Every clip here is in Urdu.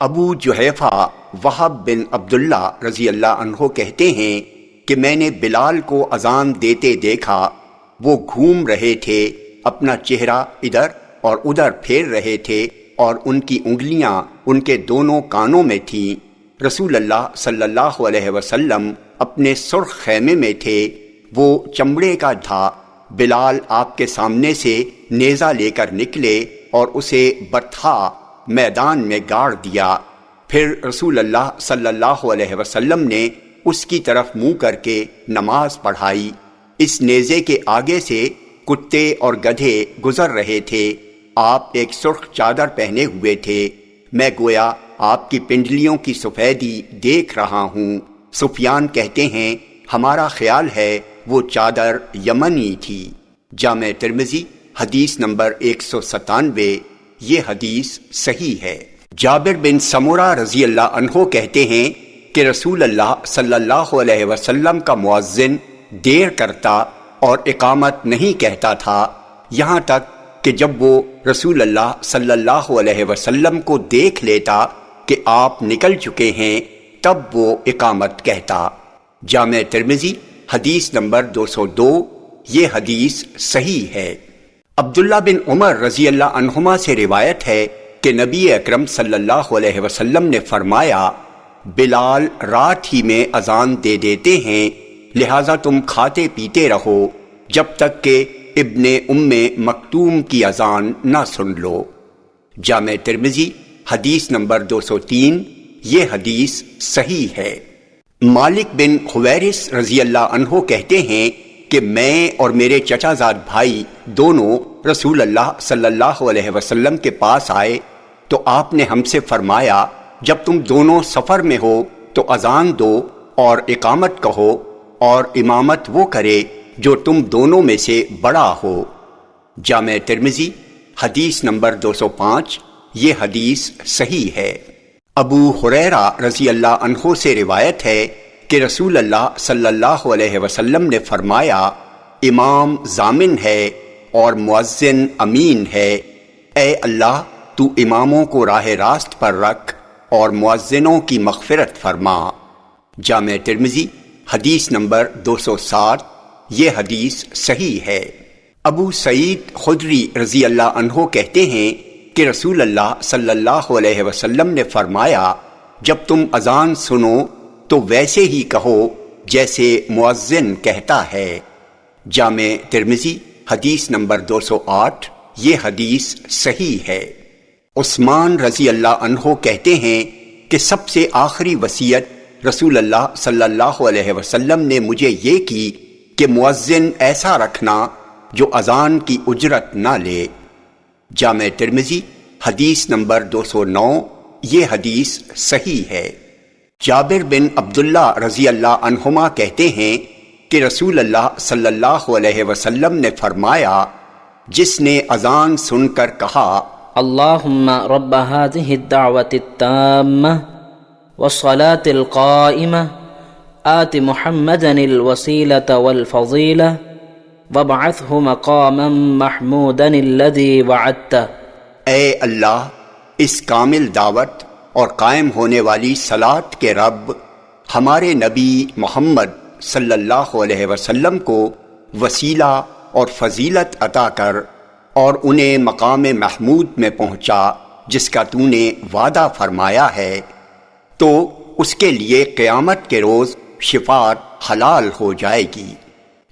ابو جحیفہ وہب بن عبداللہ رضی اللہ عنہ کہتے ہیں کہ میں نے بلال کو اذان دیتے دیکھا، وہ گھوم رہے تھے، اپنا چہرہ ادھر اور ادھر پھیر رہے تھے اور ان کی انگلیاں ان کے دونوں کانوں میں تھیں۔ رسول اللہ صلی اللہ علیہ وسلم اپنے سرخ خیمے میں تھے، وہ چمڑے کا تھا۔ بلال آپ کے سامنے سے نیزہ لے کر نکلے اور اسے برتھا میدان میں گاڑ دیا۔ پھر رسول اللہ صلی اللہ علیہ وسلم نے اس کی طرف منہ کر کے نماز پڑھائی۔ اس نیزے کے آگے سے کتے اور گدھے گزر رہے تھے۔ آپ ایک سرخ چادر پہنے ہوئے تھے، میں گویا آپ کی پنڈلیوں کی سفیدی دیکھ رہا ہوں۔ سفیان کہتے ہیں ہمارا خیال ہے وہ چادر یمنی تھی۔ جامع ترمذی حدیث نمبر 197۔ یہ حدیث صحیح ہے۔ جابر بن سمرہ رضی اللہ عنہ کہتے ہیں کہ رسول اللہ صلی اللہ علیہ وسلم کا مؤذن دیر کرتا اور اقامت نہیں کہتا تھا، یہاں تک کہ جب وہ رسول اللہ صلی اللہ علیہ وسلم کو دیکھ لیتا کہ آپ نکل چکے ہیں تب وہ اقامت کہتا۔ جامع ترمذی حدیث نمبر 202۔ یہ حدیث صحیح ہے۔ عبداللہ بن عمر رضی اللہ عنہما سے روایت ہے کہ نبی اکرم صلی اللہ علیہ وسلم نے فرمایا، بلال رات ہی میں اذان دے دیتے ہیں، لہٰذا تم کھاتے پیتے رہو جب تک کہ ابن مکتوم کی اذان نہ سن لو۔ جامع ترمذی حدیث نمبر 203۔ یہ حدیث صحیح ہے۔ مالک بن حویرث رضی اللہ عنہ کہتے ہیں کہ میں اور میرے چچا زاد بھائی دونوں رسول اللہ صلی اللہ علیہ وسلم کے پاس آئے تو آپ نے ہم سے فرمایا، جب تم دونوں سفر میں ہو تو اذان دو اور اقامت کہو، اور امامت وہ کرے جو تم دونوں میں سے بڑا ہو۔ جامع ترمذی حدیث نمبر 205۔ یہ حدیث صحیح ہے۔ ابو ہریرہ رضی اللہ عنہ سے روایت ہے کہ رسول اللہ صلی اللہ علیہ وسلم نے فرمایا، امام ضامن ہے اور مؤذن امین ہے۔ اے اللہ تو اماموں کو راہ راست پر رکھ اور مؤذنوں کی مغفرت فرما۔ جامع ترمذی حدیث نمبر 207۔ یہ حدیث صحیح ہے۔ ابو سعید خدری رضی اللہ عنہ کہتے ہیں کہ رسول اللہ صلی اللہ علیہ وسلم نے فرمایا، جب تم اذان سنو تو ویسے ہی کہو جیسے مؤذن کہتا ہے۔ جامع ترمذی حدیث نمبر 208۔ یہ حدیث صحیح ہے۔ عثمان رضی اللہ عنہ کہتے ہیں کہ سب سے آخری وصیت رسول اللہ صلی اللہ علیہ وسلم نے مجھے یہ کی کہ مؤذن ایسا رکھنا جو اذان کی اجرت نہ لے۔ جامع ترمذی حدیث نمبر 209۔ یہ حدیث صحیح ہے۔ جابر بن عبداللہ رضی اللہ عنہما کہتے ہیں کہ رسول اللہ صلی اللہ علیہ وسلم نے فرمایا، جس نے اذان سن کر کہا، اللہم رب هذه الدعوة التامة والصلاة القائمة آت محمدا الوسيلة والفضيلة وابعثه مقاما محمودا الذي وعدته۔ اے اللہ، اس کامل دعوت اور قائم ہونے والی صلاۃ کے رب، ہمارے نبی محمد صلی اللہ علیہ وسلم کو وسیلہ اور فضیلت عطا کر اور انہیں مقام محمود میں پہنچا جس کا تو نے وعدہ فرمایا ہے، تو اس کے لیے قیامت کے روز شفاعت حلال ہو جائے گی۔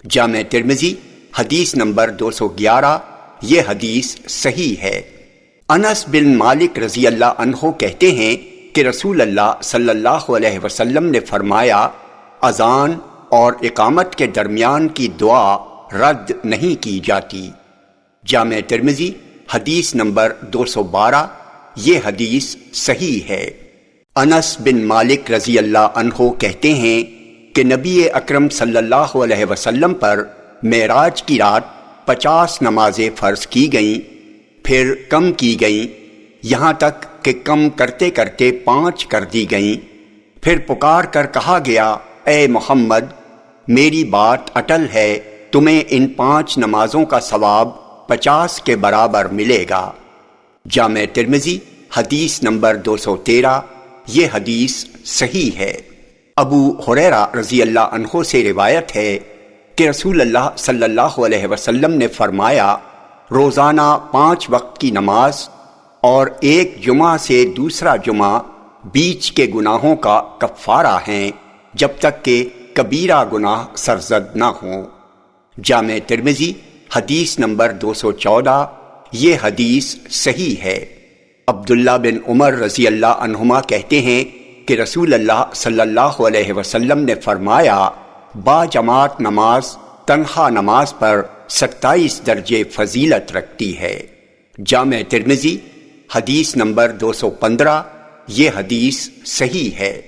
جامع ترمذی حدیث نمبر 211۔ یہ حدیث صحیح ہے۔ انس بن مالک رضی اللہ عنہ کہتے ہیں کہ رسول اللہ صلی اللہ علیہ وسلم نے فرمایا، اذان اور اقامت کے درمیان کی دعا رد نہیں کی جاتی۔ جامع ترمذی حدیث نمبر 212۔ یہ حدیث صحیح ہے۔ انس بن مالک رضی اللہ عنہ کہتے ہیں کہ نبی اکرم صلی اللہ علیہ وسلم پر معراج کی رات 50 نمازیں فرض کی گئیں، پھر کم کی گئیں، یہاں تک کہ کم کرتے کرتے 5 کر دی گئیں۔ پھر پکار کر کہا گیا، اے محمد، میری بات اٹل ہے، تمہیں ان 5 نمازوں کا ثواب 50 کے برابر ملے گا۔ جامع ترمذی حدیث نمبر 213، یہ حدیث صحیح ہے۔ ابو ہریرہ رضی اللہ عنہ سے روایت ہے کہ رسول اللہ صلی اللہ علیہ وسلم نے فرمایا، روزانہ 5 وقت کی نماز اور ایک جمعہ سے دوسرا جمعہ بیچ کے گناہوں کا کفارہ ہیں جب تک کہ کبیرہ گناہ سرزد نہ ہوں۔ جامع ترمذی حدیث نمبر 214، یہ حدیث صحیح ہے۔ عبداللہ بن عمر رضی اللہ عنہما کہتے ہیں کہ رسول اللہ صلی اللہ علیہ وسلم نے فرمایا، با جماعت نماز تنہا نماز پر 27 درجے فضیلت رکھتی ہے۔ جامع ترمذی حدیث نمبر 215، یہ حدیث صحیح ہے۔